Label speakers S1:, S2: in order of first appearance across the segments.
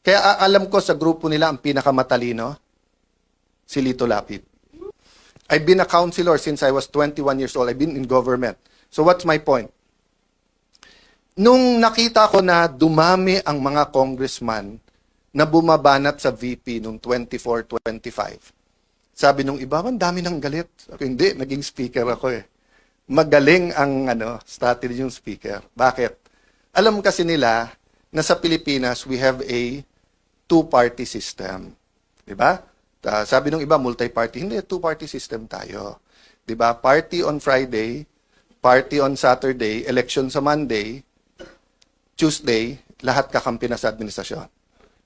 S1: Kaya alam ko sa grupo nila ang pinakamatalino, si Lito Lapid. I've been a counselor since I was 21 years old. I've been in government. So what's my point? Nung nakita ko na dumami ang mga congressman na bumabanat sa VP nung 24-25, sabi nung iba, ang dami ng galit. Sabi, hindi, naging speaker ako eh. Magaling ang strategy yung speaker. Bakit? Alam kasi nila na sa Pilipinas, we have a two-party system. Diba? Sabi nung iba, multi-party. Hindi, two-party system tayo. Diba? Party on Friday, party on Saturday, election sa Monday, Tuesday, lahat kakampi na sa administrasyon.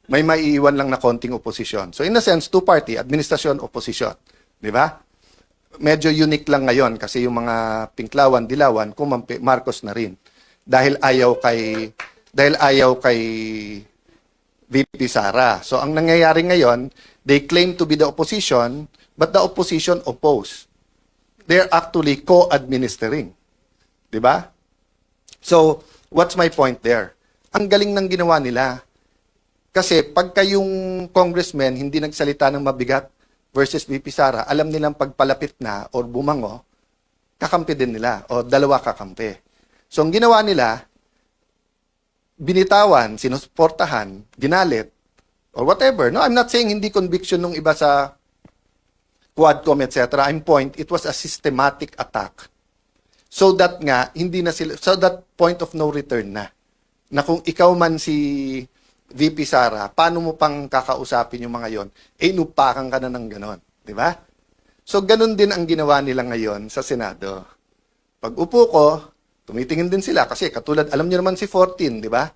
S1: May maiiwan lang na konting oposisyon. So in a sense, two-party, administrasyon, oposisyon. Di ba? Medyo unique lang ngayon kasi yung mga Pinklawan, Dilawan, kumampi, Marcos na rin. Dahil ayaw kay VP Sara. So ang nangyayari ngayon, they claim to be the opposition, but the opposition oppose. They're actually co-administering. Di ba? So, what's my point there? Ang galing ng ginawa nila. Kasi pagka yung congressman hindi nagsalita ng mabigat versus VP Sara, alam nilang pagpalapit na or bumango, kakampi din nila o dalawa kakampi. So ang ginawa nila, binitawan, sinusuportahan, ginalit, or whatever. No, I'm not saying hindi conviction ng iba sa Quadcom, etc. I'm point, it was a systematic attack. So that nga, hindi na sila, so that point of no return na. Na kung ikaw man si VP Sara, paano mo pang kakausapin yung mga yon? Inupakan ka na ng ganon. Di ba? So, ganon din ang ginawa nila ngayon sa Senado. Pag upo ko, tumitingin din sila kasi katulad, alam niyo naman si 14, di ba?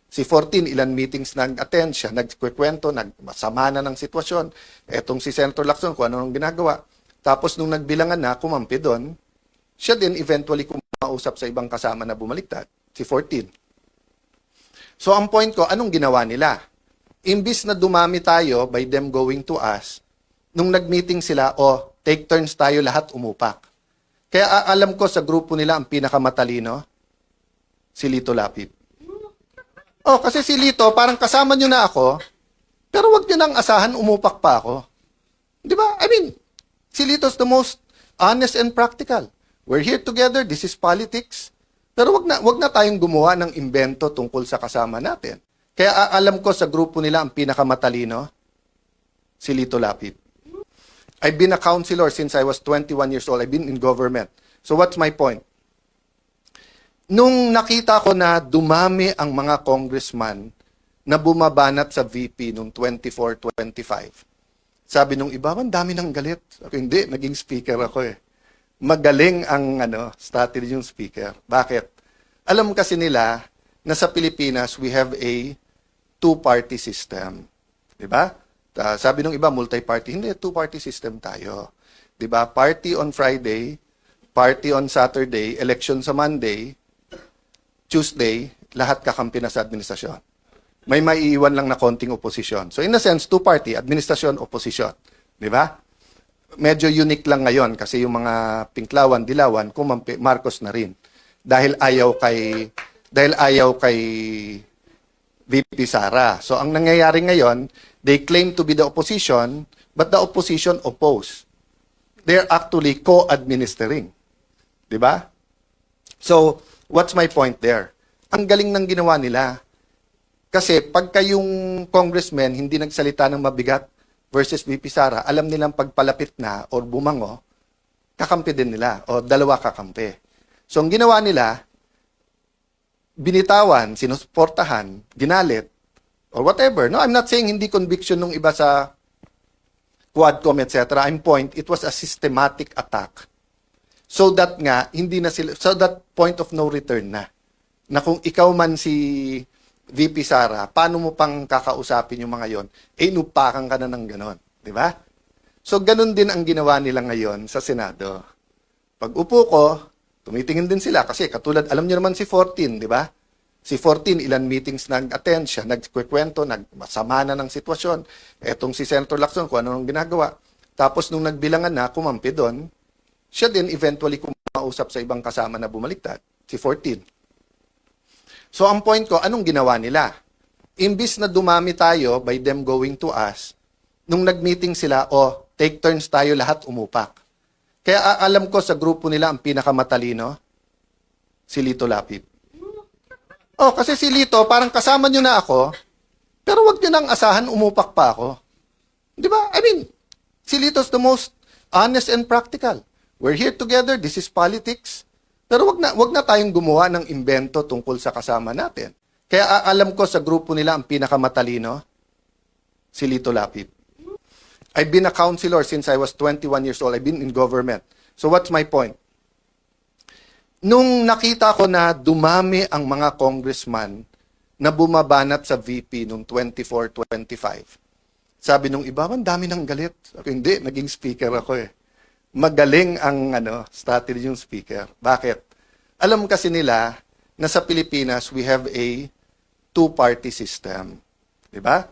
S1: Si 14, ilan meetings nag-attend siya, nagkikwento, nagmasama na ng sitwasyon. Etong si Senator Lacson, kung ano nang ginagawa. Tapos nung nagbilangan na, kumampi doon, siya din eventually kumausap sa ibang kasama na bumaliktad, si 14. So ang point ko, anong ginawa nila? Imbis na dumami tayo by them going to us, nung nag-meeting sila, take turns tayo lahat umupak. Kaya alam ko sa grupo nila ang pinakamatalino, si Lito Lapid. Kasi si Lito, parang kasama nyo na ako, pero wag nyo nang asahan, umupak pa ako. Di ba? I mean, si Lito's the most honest and practical. We're here together, this is politics. Pero wag na tayong gumawa ng imbento tungkol sa kasama natin. Kaya alam ko sa grupo nila ang pinakamatalino, si Lito Lapid. I've been a counselor since I was 21 years old. I've been in government. So what's my point? Nung nakita ko na dumami ang mga congressman na bumabanat sa VP nung 24-25, sabi nung iba, ang dami ng galit. Sabi, hindi, naging speaker ako eh. Magaling ang strategy yung speaker. Bakit? Alam kasi nila na sa Pilipinas, we have a two-party system. Diba? Sabi nung iba, multi-party. Hindi, two-party system tayo. Diba? Party on Friday, party on Saturday, election sa Monday, Tuesday, lahat kakampi na sa administrasyon. May maiiwan lang na konting oposisyon. So in a sense, two-party, administrasyon, oposisyon. Diba? Medyo unique lang ngayon kasi yung mga Pinklawan, Dilawan, kumampi, Marcos na rin. Dahil ayaw kay VP Sara. So ang nangyayari ngayon, they claim to be the opposition, but the opposition oppose. They're actually co-administering. Di ba? So, what's my point there? Ang galing ng ginawa nila. Kasi pagka yung congressman hindi nagsalita ng mabigat versus VP Sara, alam nilang pagpalapit na or bumango, kakampi din nila o dalawa kakampi. So ang ginawa nila, binitawan, sinusuportahan, ginalit, or whatever. No, I'm not saying hindi conviction ng iba sa Quadcom, etc. I'm point, it was a systematic attack. So that nga, hindi na sila, so that point of no return na. Na kung ikaw man si VP Sara, paano mo pang kakausapin yung mga yon? Inupakan ka na ng ganon. Di ba? So, ganon din ang ginawa nila ngayon sa Senado. Pag upo ko, tumitingin din sila kasi katulad, alam niyo naman si 14, di ba? Si 14, ilan meetings nag-attend siya, nagkikwento, nagmasama na ng sitwasyon. Etong si Senator Lacson, kung ano nang ginagawa. Tapos nung nagbilangan na, kumampi doon, siya din eventually kumausap sa ibang kasama na bumaliktad, si 14. So ang point ko, anong ginawa nila? Imbis na dumami tayo by them going to us, nung nag-meeting sila, take turns tayo lahat umupak. Kaya alam ko sa grupo nila ang pinakamatalino, si Lito Lapid. Kasi si Lito, parang kasama nyo na ako, pero wag nyo nang asahan, umupak pa ako. Di ba? I mean, si Lito's the most honest and practical. We're here together, this is politics. Pero wag na tayong gumawa ng imbento tungkol sa kasama natin. Kaya alam ko sa grupo nila ang pinakamatalino, si Lito Lapid. I've been a counselor since I was 21 years old. I've been in government. So what's my point? Nung nakita ko na dumami ang mga congressman na bumabanat sa VP noong 24-25, sabi nung iba, ang dami ng galit. Sabi, hindi, naging speaker ako eh. Magaling ang strategy yung speaker. Bakit? Alam kasi nila na sa Pilipinas, we have a two-party system. Diba?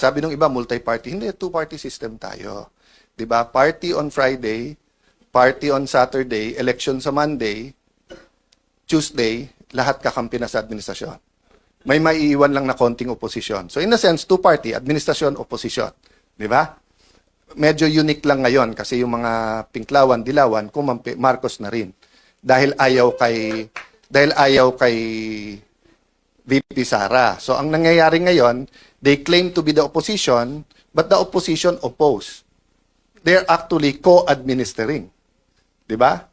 S1: Sabi nung iba, multi-party. Hindi, two-party system tayo. Diba? Party on Friday, party on Saturday, election sa Monday, Tuesday, lahat kakampi na sa administrasyon. May maiiwan lang na konting oposisyon. So in a sense, two-party, administrasyon, oposisyon. Diba? Medyo unique lang ngayon kasi yung mga Pinklawan, Dilawan, kumampi, Marcos na rin. Dahil ayaw kay VP Sara. So ang nangyayari ngayon, they claim to be the opposition, but the opposition oppose. They're actually co-administering. Diba?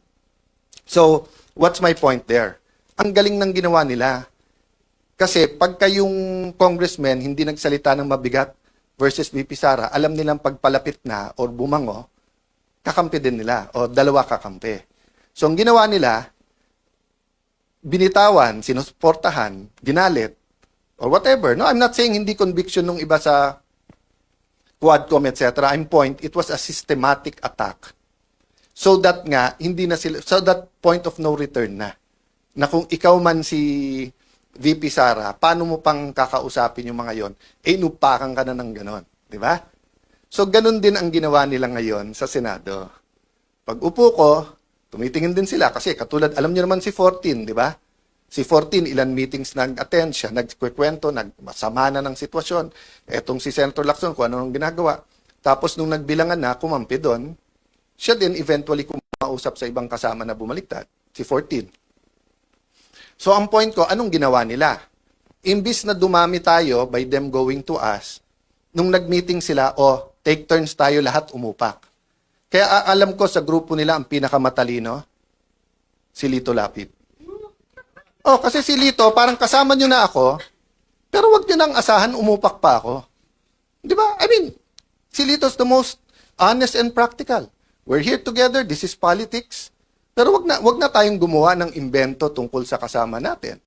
S1: So, what's my point there? Ang galing ng ginawa nila. Kasi pagka yung congressman hindi nagsalita ng mabigat versus VP Sara, alam nilang pagpalapit na or bumango, kakampi din nila o dalawa kakampi. So ang ginawa nila, binitawan, sinusuportahan, ginalit, or whatever. No, I'm not saying hindi conviction nung iba sa Quadcom, etc. I'm point, it was a systematic attack. So that nga, hindi na sila, so that point of no return na. Na kung ikaw man si VP Sara, paano mo pang kakausapin yung mga yon? Inupakan ka na ng ganon. Di ba? So, ganon din ang ginawa nila ngayon sa Senado. Pag upo ko, tumitingin din sila kasi katulad, alam niyo naman si 14, di ba? Si 14, ilan meetings nag-attend siya, nagkikwento, nagmasama na ng sitwasyon. Etong si Senator Lacson, kung ano nang ginagawa. Tapos nung nagbilangan na, kumampi doon, siya din eventually kumausap sa ibang kasama na bumaliktad, si 14. So ang point ko, anong ginawa nila? Imbis na dumami tayo by them going to us, nung nag-meeting sila, take turns tayo lahat umupak. Kaya alam ko sa grupo nila ang pinakamatalino, si Lito Lapid. Kasi si Lito, parang kasama nyo na ako, pero wag nyo nang asahan, umupak pa ako. Di ba? I mean, si Lito's the most honest and practical. We're here together, this is politics. Pero wag na tayong gumawa ng imbento tungkol sa kasama natin.